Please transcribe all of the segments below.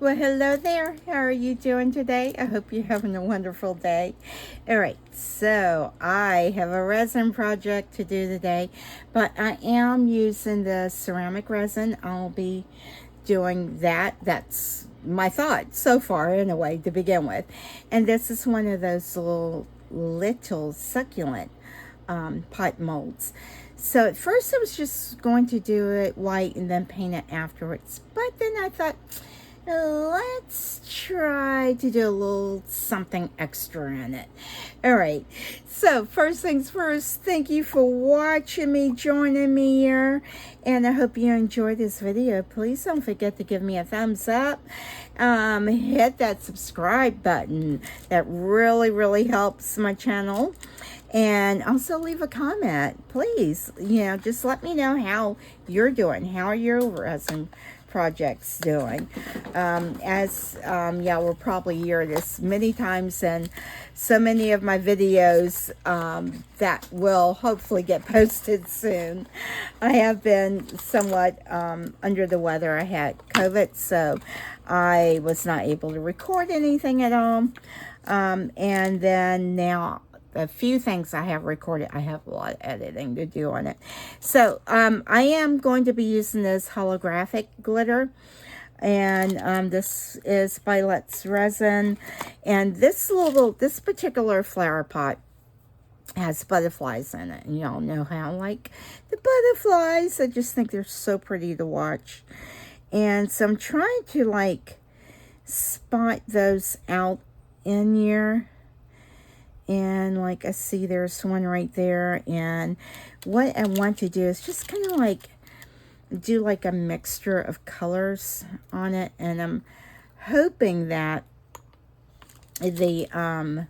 Well, hello there. How are you doing today? I hope you're having a wonderful day. All right, so I have a resin project to do today, but I am using the ceramic resin. I'll be doing that. That's my thought so far, in a way, to begin with. And this is one of those little succulent pot molds. So at first I was just going to do it white and then paint it afterwards. But then I thought, let's try to do a little something extra in it. All right, so first things first, thank you for watching me, joining me here, and I hope you enjoyed this video. Please don't forget to give me a thumbs up. Hit that subscribe button. That really helps my channel. And also leave a comment, please. Just let me know how you're doing. How are your resin projects doing? We'll probably hear this many times in so many of my videos that will hopefully get posted soon. I have been somewhat under the weather. I had COVID, so I was not able to record anything at all. And then now, a few things I have recorded. I have a lot of editing to do on it. So I am going to be using this holographic glitter, and this is by Let's Resin. And this particular flower pot has butterflies in it, and y'all know how I like the butterflies. I just think they're so pretty to watch. And so I'm trying to spot those out in here. And I see there's one right there, and what I want to do is just kind of do a mixture of colors on it, and I'm hoping that the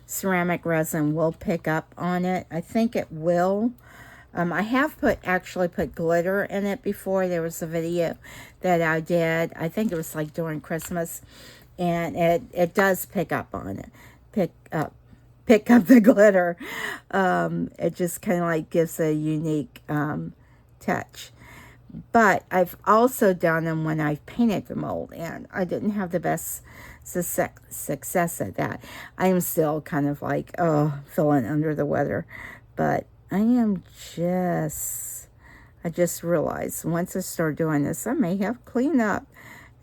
ceramic resin will pick up on it. I think it will. I have actually put glitter in it before. There was a video that I did, I think it was during Christmas, and it does pick up on it. Pick up the glitter. It just kind of gives a unique touch. But I've also done them when I've painted the mold, and I didn't have the best success at that. I am still kind of feeling under the weather, but I just realized once I start doing this, I may have cleanup,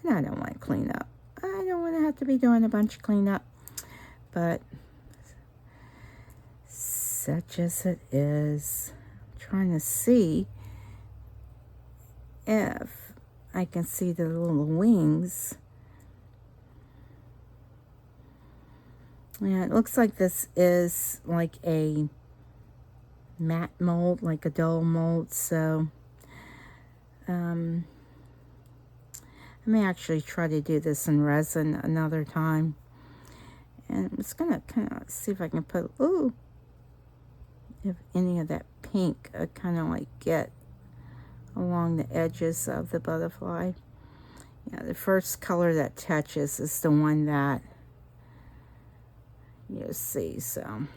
and I don't want to clean up. I don't want to have to be doing a bunch of cleanup, but such as it is. I'm trying to see if I can see the little wings. Yeah, it looks like this is a matte mold, a dull mold, so I may actually try to do this in resin another time. And I'm just gonna kind of see if I can put if any of that pink I kind of get along the edges of the butterfly. Yeah, the first color that touches is the one that you'll see. So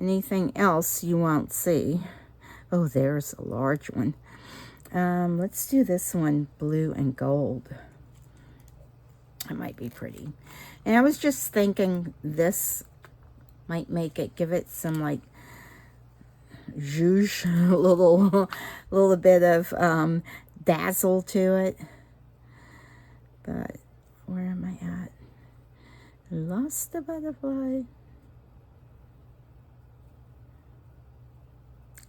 anything else you won't see. Oh, there's a large one. Let's do this one, blue and gold. It might be pretty. And I was just thinking this might give it some zhuzh, a little bit of dazzle to it. But where am I at? Lost the butterfly.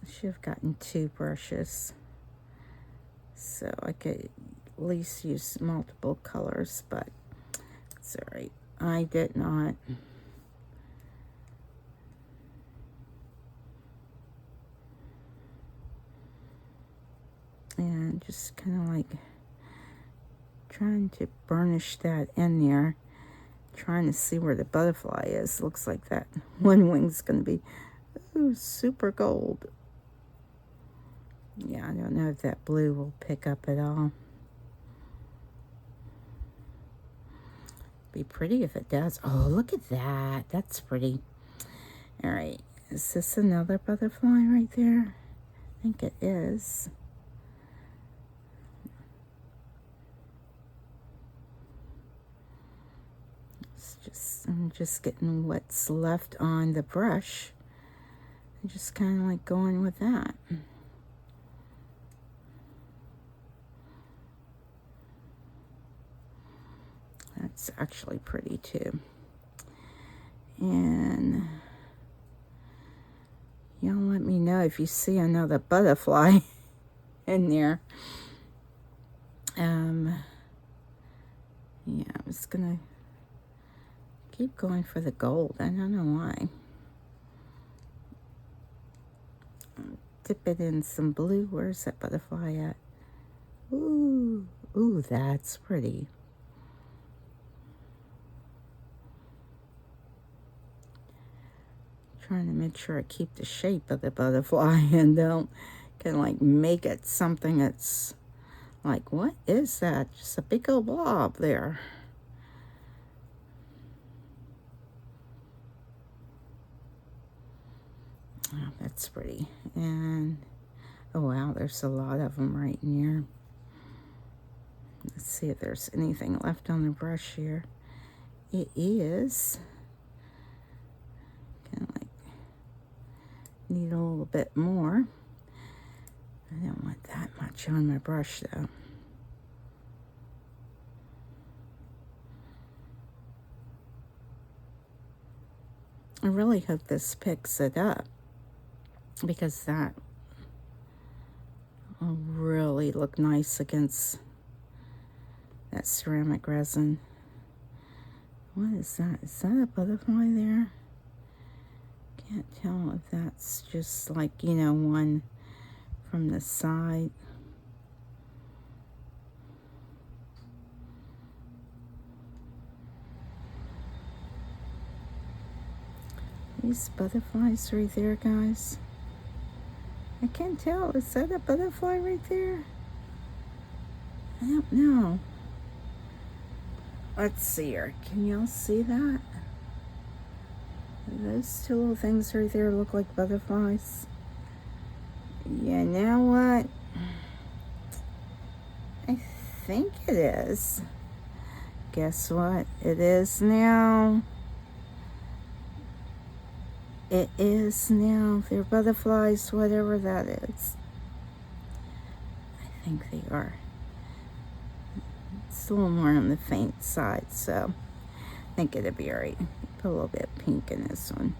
I should have gotten 2 brushes, so I could at least use multiple colors, but it's all right. I did not. And just kind of trying to burnish that in there, trying to see where the butterfly is. Looks like that one wing's going to be super gold. Yeah, I don't know if that blue will pick up at all. Be pretty if it does. Oh, look at that. That's pretty. All right. Is this another butterfly right there? I think it is. I'm just getting what's left on the brush and just kind of like going with that. That's actually pretty too. And y'all let me know if you see another butterfly in there. Yeah, I was gonna keep going for the gold. I don't know why. Dip it in some blue. Where's that butterfly at? Ooh, ooh, that's pretty. Trying to make sure I keep the shape of the butterfly and don't kind of like make it something that's like, what is that? Just a big old blob there. Oh, that's pretty. And oh wow, there's a lot of them right in here. Let's see if there's anything left on the brush here. It is kind of like need a little bit more. I don't want that much on my brush though. I really hope this picks it up, because that will really look nice against that ceramic resin. What is that? Is that a butterfly there? Can't tell if that's just like, you know, one from the side. These butterflies right there, guys. I can't tell. Is that a butterfly right there? I don't know. Let's see here. Can y'all see that? Those two little things right there look like butterflies. Yeah, now what? I think it is. Guess what? It is now. It is now. They're butterflies, whatever that is. I think they are. It's a little more on the faint side, so I think it'll be alright. Put a little bit of pink in this one.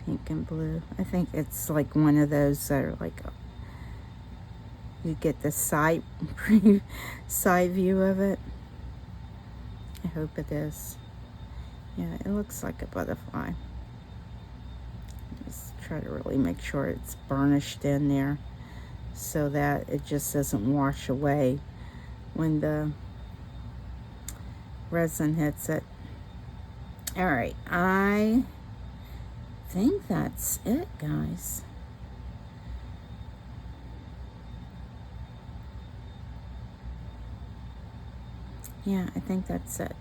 Pink and blue. I think it's like one of those that are like you get the side view of it. I hope it is. Yeah, it looks like a butterfly. Just try to really make sure it's burnished in there so that it just doesn't wash away when the resin hits it. All right, I think that's it, guys. Yeah, I think that's it.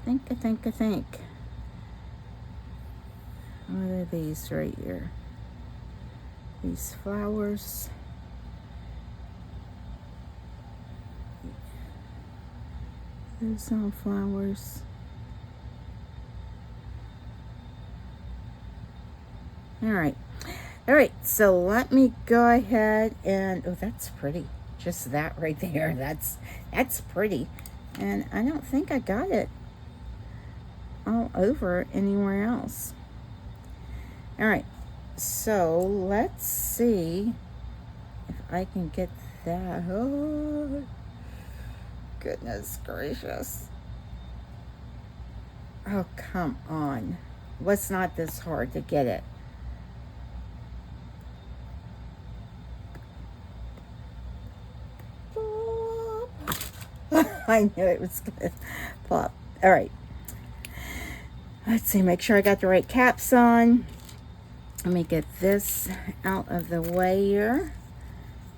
I think. What are these right here? These flowers. Those are flowers. All right, so let me go ahead and, oh, that's pretty. Just that right there, that's pretty. And I don't think I got it all over anywhere else. All right, so let's see if I can get that. Oh, goodness gracious. Oh, come on. What's not this hard to get it? I knew it was gonna pop. All right. Let's see, make sure I got the right caps on. Let me get this out of the way here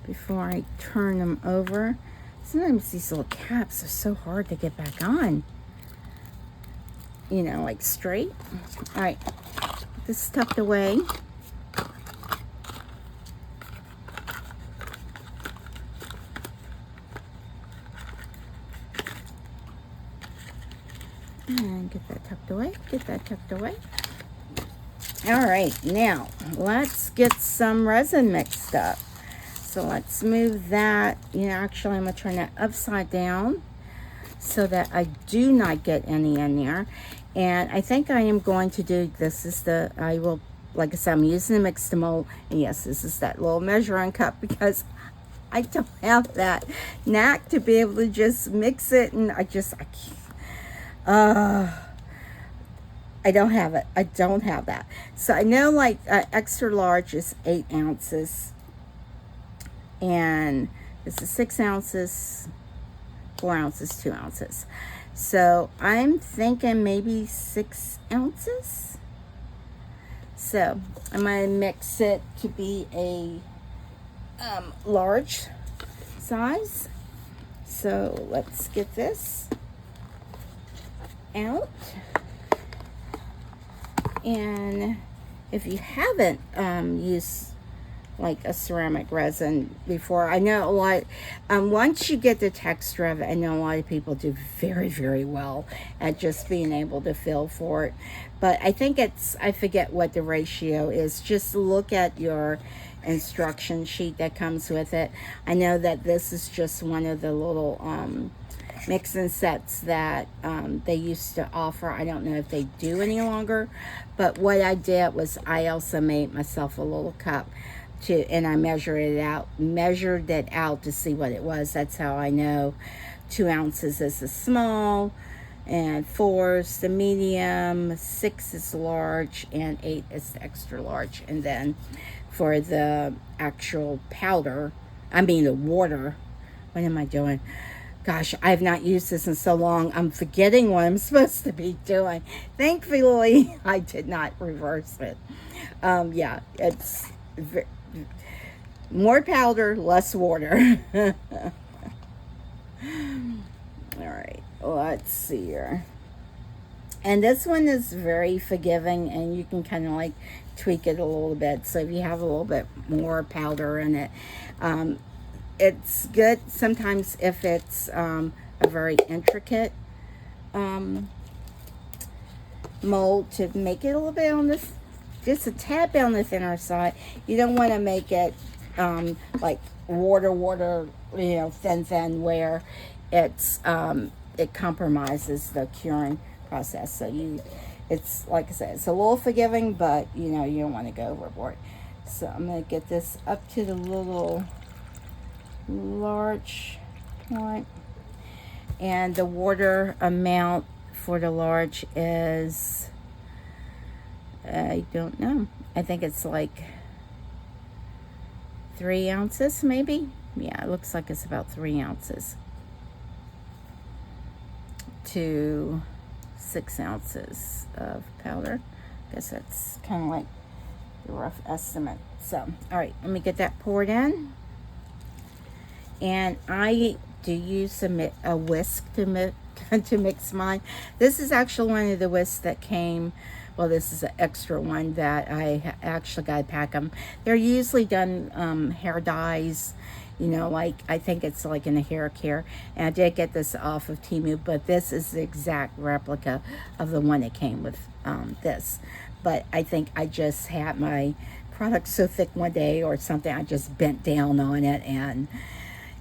before I turn them over. Sometimes these little caps are so hard to get back on. You know, like straight. All right, this is tucked away. get that tucked away, get that tucked away. All right, now let's get some resin mixed up. So let's move that. Actually, I'm gonna turn that upside down so that I do not get any in there. And I think I am going to do, this is the, I will, like I said, I'm using the mix to mold. And yes, this is that little measuring cup because I don't have that knack to be able to just mix it. And I can't. I don't have it. I don't have that. So I know like extra large is 8 ounces. And this is 6 ounces, 4 ounces, 2 ounces. So I'm thinking maybe 6 ounces. So I'm going to mix it to be a large size. So let's get this out. And if you haven't used like a ceramic resin before, I know a lot, once you get the texture of it, I know a lot of people do very, very well at just being able to feel for it. But I think it's, I forget what the ratio is. Just look at your instruction sheet that comes with it. I know that this is just one of the little mixing sets that they used to offer. I don't know if they do any longer, but what I did was I also made myself a little cup and I measured it out to see what it was. That's how I know 2 ounces is the small, and 4 is the medium, 6 is large, and 8 is the extra large. And then for the actual powder, I mean the water, what am I doing? Gosh, I have not used this in so long. I'm forgetting what I'm supposed to be doing. Thankfully, I did not reverse it. Yeah, it's more powder, less water. All right, let's see here. And this one is very forgiving, and you can kind of like tweak it a little bit. So if you have a little bit more powder in it, it's good sometimes if it's a very intricate mold, to make it a little bit on this, just a tad bit on the thinner side. You don't want to make it like water, thin, where it's it compromises the curing process. So it's like I said, it's a little forgiving, but you don't want to go overboard. So I'm going to get this up to the little large point, and the water amount for the large is, I don't know, I think it's like 3 ounces maybe. Yeah, it looks like it's about 3 ounces to 6 ounces of powder. I guess that's kind of like the rough estimate. So all right, let me get that poured in. And I do use a whisk to mix mine. This is actually one of the whisks that came, well, this is an extra one that I actually got to pack them. They're usually done hair dyes, like I think it's like in a hair care. And I did get this off of Temu, but this is the exact replica of the one that came with this. But I think I just had my product so thick one day or something, I just bent down on it and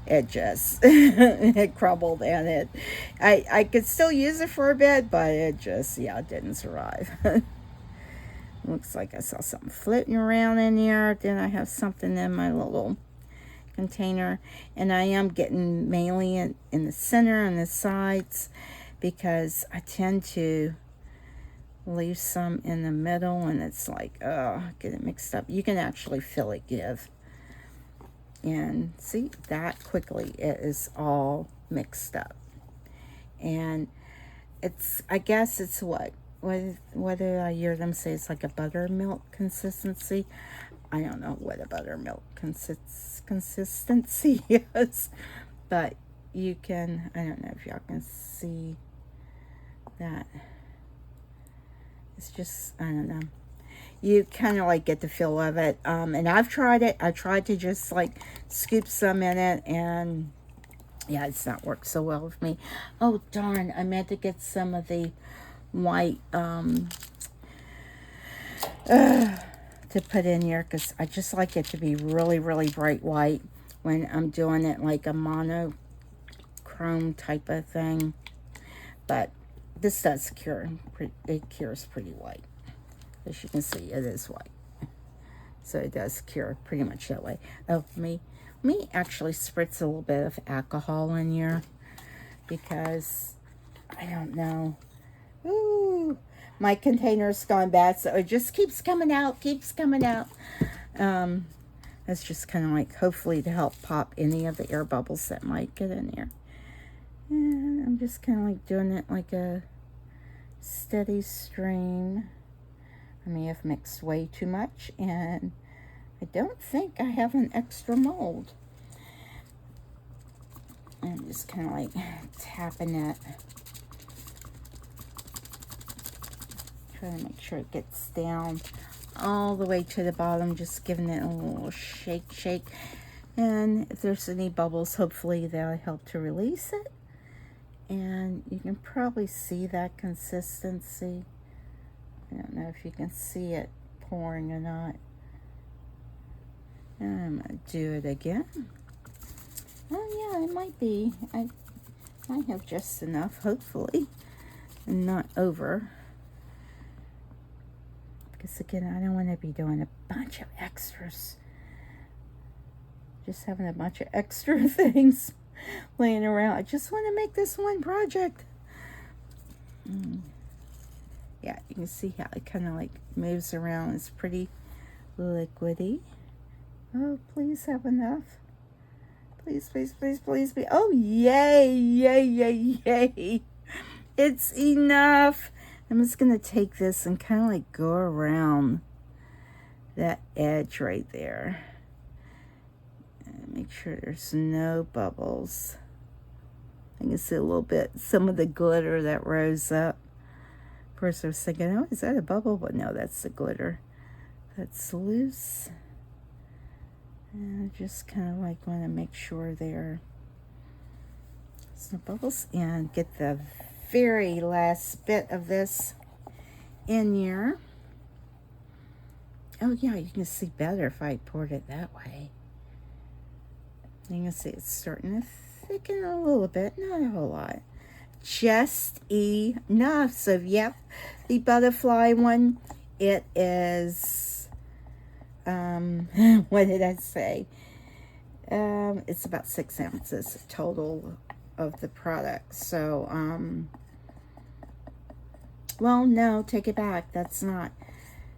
it just it crumbled, and I could still use it for a bit, but it just, it didn't survive. Looks like I saw something floating around in there. Then I have something in my little container, and I am getting mainly in the center and the sides because I tend to leave some in the middle, and it's like, get it mixed up. You can actually feel it give. And see, that quickly it is all mixed up. And it's, I guess it's whether I hear them say it's like a buttermilk consistency. I don't know what a buttermilk consistency is, but you can, I don't know if y'all can see that. It's just, I don't know. You kind of like get the feel of it. And I've tried it. I tried to just like scoop some in it, and yeah, it's not worked so well with me. Oh darn, I meant to get some of the white to put in here, because I just like it to be really, really bright white when I'm doing it like a monochrome type of thing. But this does cure. It cures pretty white. As you can see, it is white. So it does cure pretty much that way. Oh, let me actually spritz a little bit of alcohol in here, because I don't know. Ooh, my container's gone bad, so it just keeps coming out, That's just kind of like, hopefully to help pop any of the air bubbles that might get in there. And I'm just kind of like doing it like a steady stream. I may have mixed way too much, and I don't think I have an extra mold. I'm just kind of like tapping it. Try to make sure it gets down all the way to the bottom, just giving it a little shake. And if there's any bubbles, hopefully that'll help to release it. And you can probably see that consistency. I don't know if you can see it pouring or not. And I'm going to do it again. Oh yeah, it might be. I might have just enough, hopefully, and not over. Because again, I don't want to be doing a bunch of extras. Just having a bunch of extra things laying around. I just want to make this one project. Yeah, you can see how it kind of like moves around. It's pretty liquidy. Oh, please have enough. Please, please, please, please be. Oh, yay, yay, yay, yay. It's enough. I'm just going to take this and kind of like go around that edge right there. And make sure there's no bubbles. I can see a little bit, some of the glitter that rose up. Of course, I was thinking, oh, is that a bubble? But no, that's the glitter that's loose. And I just kind of like want to make sure there's no bubbles, and get the very last bit of this in here. Oh yeah, you can see better if I poured it that way. You can see it's starting to thicken a little bit, not a whole lot. Just enough. So yep, the butterfly one, it is what did I say? It's about 6 ounces total of the product. So well, no, take it back, that's not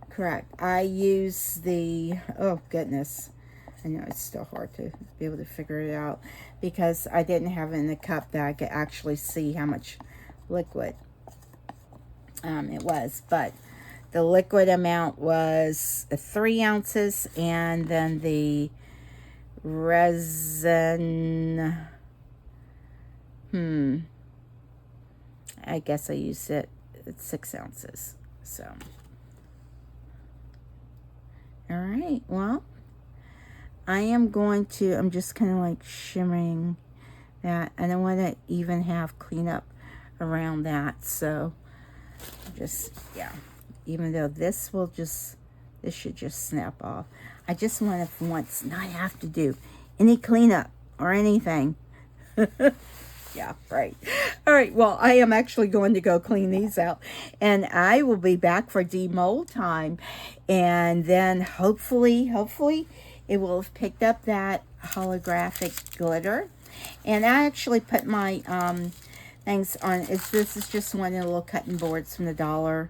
correct. I use the, oh goodness, I know it's still hard to be able to figure it out, because I didn't have it in the cup that I could actually see how much liquid it was. But the liquid amount was 3 ounces, and then the resin, I guess I used it at 6 ounces. So, all right, well, I am going to, I'm just kind of like shimmering that. I don't want to even have cleanup around that. So just, yeah, even though this will just, this should just snap off. I just want to, for once, not have to do any cleanup or anything. Yeah, right. All right, well, I am actually going to go clean these out, and I will be back for demold time, and then hopefully it will have picked up that holographic glitter. And I actually put my things on. This is just one of the little cutting boards from the Dollar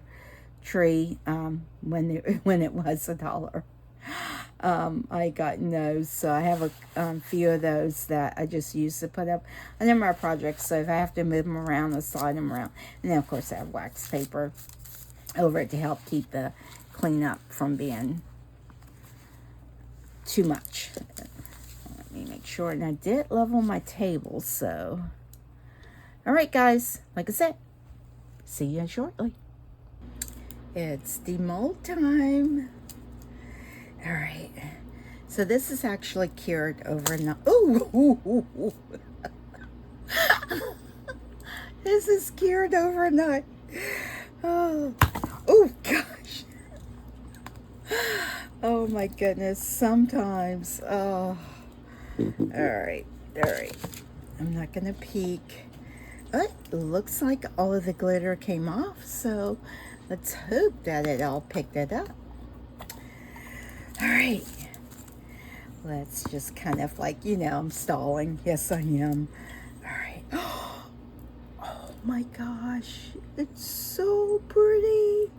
Tree when it was $1. I got those, so I have a few of those that I just use to put up on my projects. So if I have to move them around, I'll slide them around. And then of course I have wax paper over it to help keep the cleanup from being too much. Let me make sure. And I did level my table, so all right guys, like I said, see you shortly. It's demold time. All right, so this is actually cured overnight. Ooh. This is cured overnight. Oh, oh gosh. Oh my goodness. Sometimes. Oh. All right. I'm not gonna peek. It looks like all of the glitter came off, so let's hope that it all picked it up. All right. Let's just kind of like, you know, I'm stalling. Yes, I am. All right. Oh my gosh. It's so pretty.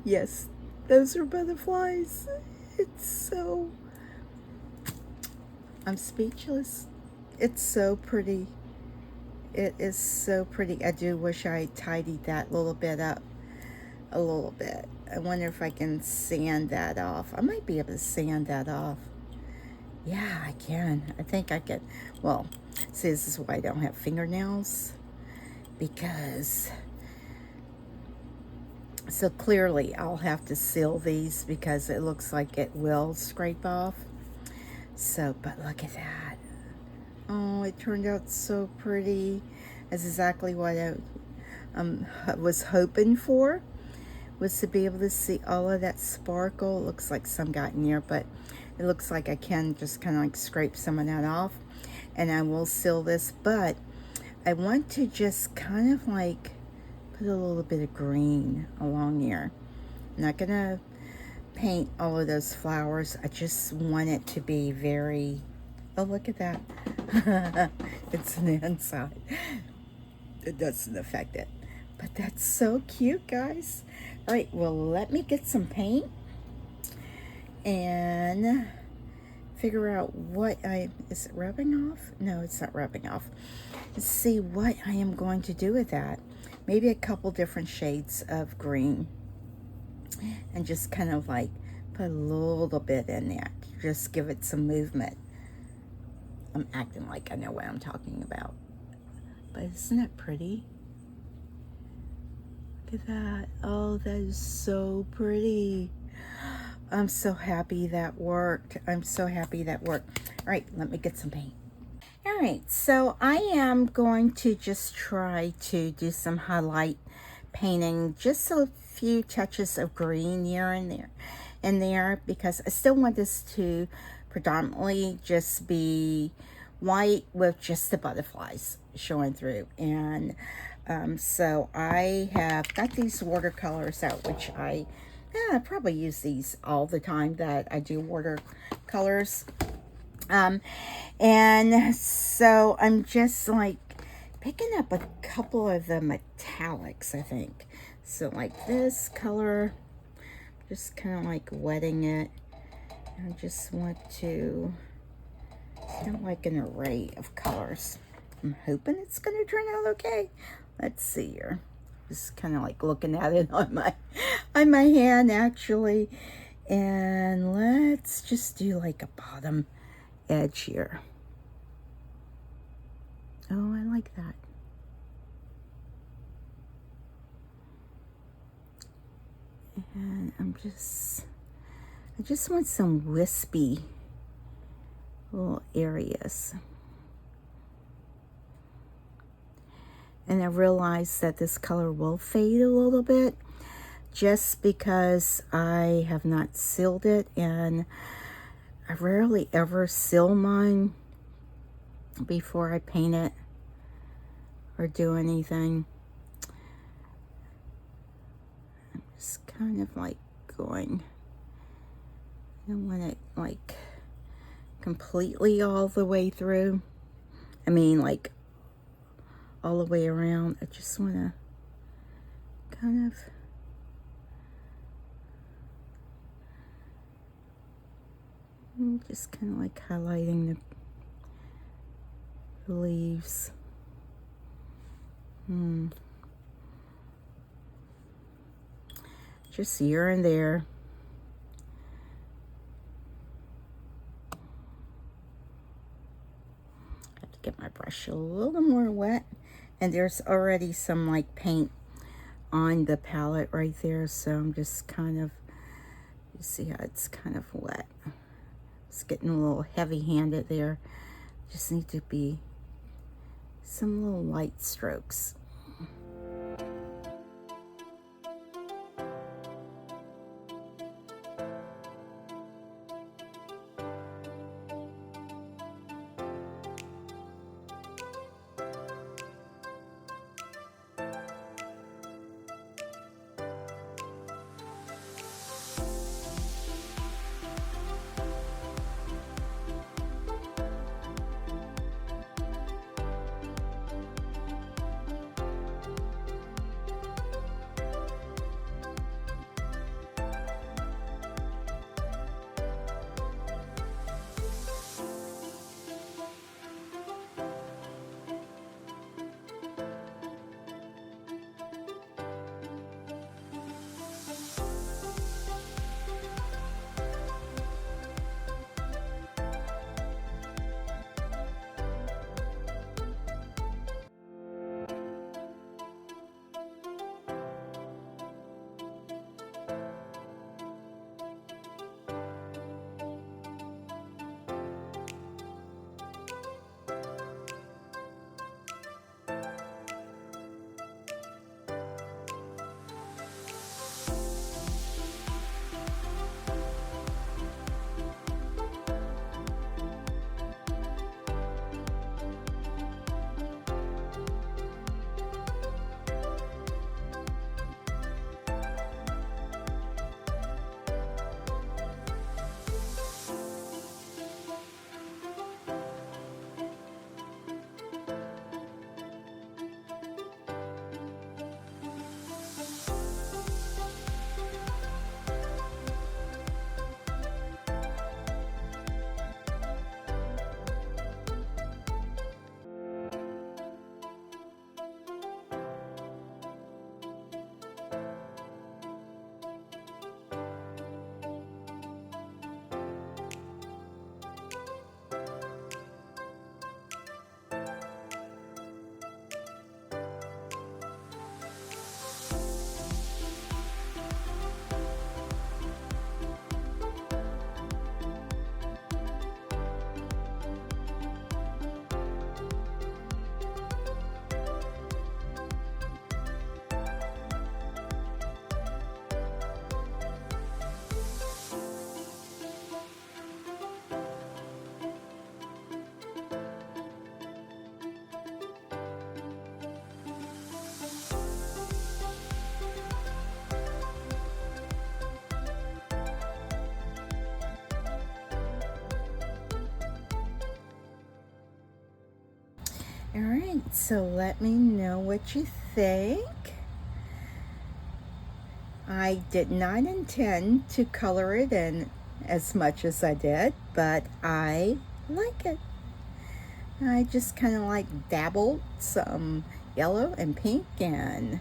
Yes, those are butterflies. It's so... I'm speechless. It's so pretty. It is so pretty. I do wish I tidied that little bit up a little bit. I wonder if I can sand that off. I might be able to sand that off. Yeah, I can. I think I can. Well, see, this is why I don't have fingernails, because so clearly I'll have to seal these because it looks like it will scrape off. So, but look at that. Oh, it turned out so pretty. That's exactly what I was hoping for, was to be able to see all of that sparkle. It looks like some got in there, but it looks like I can just kind of like scrape some of that off, and I will seal this. But I want to just kind of like put a little bit of green along here. I'm not gonna paint all of those flowers. I just want it to be very... Oh, look at that. It's an inside. It doesn't affect it, but that's so cute, guys. All right, well, let me get some paint and figure out what is it rubbing off? No, it's not rubbing off. Let's see what I am going to do with that. Maybe a couple different shades of green, and just kind of like put a little bit in there. Just give it some movement. I'm acting like I know what I'm talking about. But isn't that pretty? Look at that. Oh, that is so pretty. I'm so happy that worked. I'm so happy that worked. All right, let me get some paint. All right, so I am going to just try to do some highlight painting, just a few touches of green here and there, because I still want this to predominantly just be white with just the butterflies showing through. And so I have got these watercolors out, which I probably use these all the time that I do watercolors. And so I'm just like picking up a couple of the metallics, I think. So like this color, just kind of like wetting it. I just want to, kind of like an array of colors. I'm hoping it's going to turn out okay. Let's see here. Just kind of like looking at it on my hand actually. And let's just do like a bottom edge here. Oh, I like that. And I just want some wispy little areas. And I realize that this color will fade a little bit just because I have not sealed it, and I rarely ever seal mine before I paint it or do anything. I'm just kind of like going, I don't want it like completely all the way through. I mean like all the way around. I just want to kind of just kind of like highlighting the leaves. Just here and there. I have to get my brush a little more wet, and there's already some like paint on the palette right there, so I'm just kind of, you see how it's kind of wet. It's getting a little heavy-handed there. Just need to be some little light strokes. All right, so let me know what you think. I did not intend to color it in as much as I did, but I like it. I just kind of like dabbled some yellow and pink and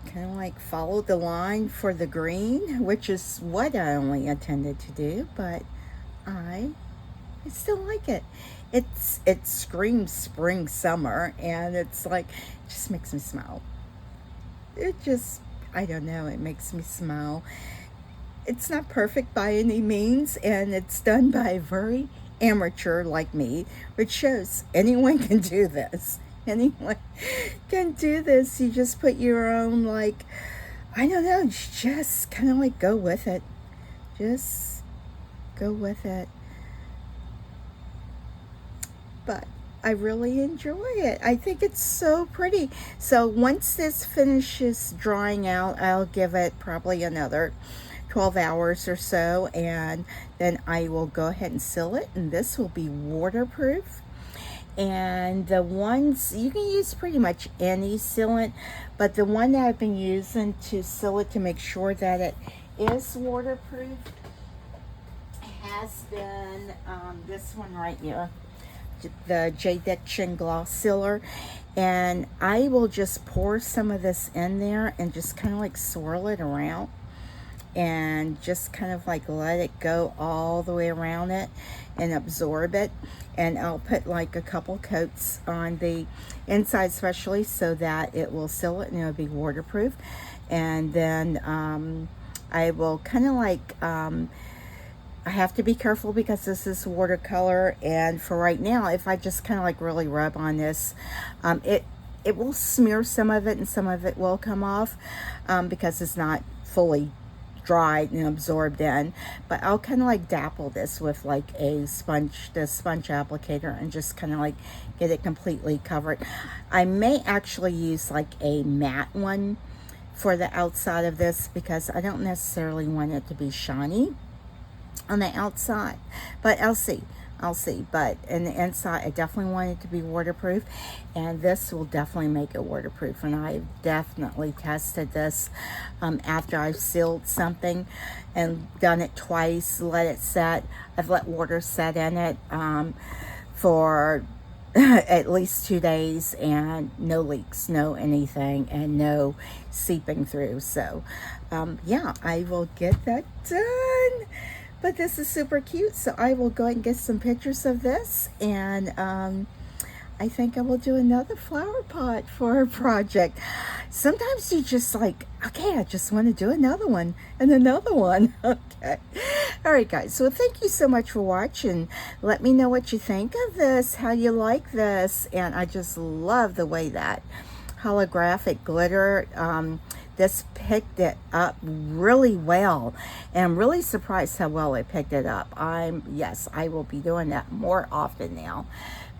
kind of like followed the line for the green, which is what I only intended to do, but I still like it. It screams spring, summer, and it's like, it just makes me smile. It just, I don't know, it makes me smile. It's not perfect by any means, and it's done by a very amateur like me, which shows anyone can do this. Anyone can do this. You just put your own, like, I don't know, just kind of like go with it. Just go with it. But I really enjoy it. I think it's so pretty. So once this finishes drying out, I'll give it probably another 12 hours or so, and then I will go ahead and seal it, and this will be waterproof. And the ones, you can use pretty much any sealant, but the one that I've been using to seal it to make sure that it is waterproof has been this one right here, the Jdiction Gloss Sealer. And I will just pour some of this in there and just kind of like swirl it around and just kind of like let it go all the way around it and absorb it. And I'll put like a couple coats on the inside especially so that it will seal it and it'll be waterproof. And then I will kind of like I have to be careful because this is watercolor, and for right now, if I just kind of like really rub on this, it will smear some of it and some of it will come off because it's not fully dried and absorbed in. But I'll kind of like dapple this with like a sponge, the sponge applicator, and just kind of like get it completely covered. I may actually use like a matte one for the outside of this because I don't necessarily want it to be shiny on the outside, but I'll see. But in the inside, I definitely want it to be waterproof, and this will definitely make it waterproof. And I've definitely tested this after I've sealed something and done it twice, let it set. I've let water set in it for at least 2 days, and no leaks, no anything, and no seeping through. So yeah, I will get that done. But this is super cute, so I will go and get some pictures of this, and I think I will do another flower pot for a project. Sometimes you just like, okay, I just want to do another one and another one. Okay. All right, guys. So thank you so much for watching. Let me know what you think of this, how you like this. And I just love the way that holographic glitter, this picked it up really well, and I'm really surprised how well it picked it up. Yes, I will be doing that more often now,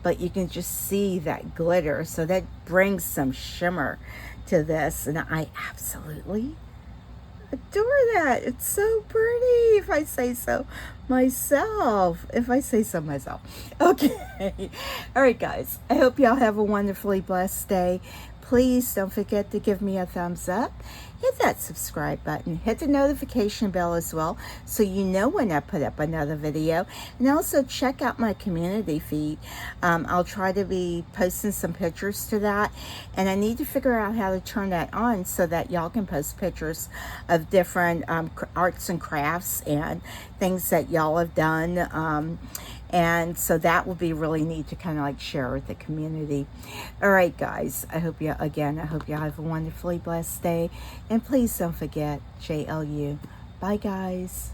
but you can just see that glitter, so that brings some shimmer to this, and I absolutely adore that. It's so pretty, if I say so myself. Okay. All right, guys, I hope y'all have a wonderfully blessed day. Please don't forget to give me a thumbs up, hit that subscribe button, hit the notification bell as well so you know when I put up another video, and also check out my community feed. I'll try to be posting some pictures to that, and I need to figure out how to turn that on so that y'all can post pictures of different arts and crafts and things that y'all have done. And so that will be really neat to kind of like share with the community. All right, guys, I hope you have a wonderfully blessed day. And please don't forget JLU. Bye, guys.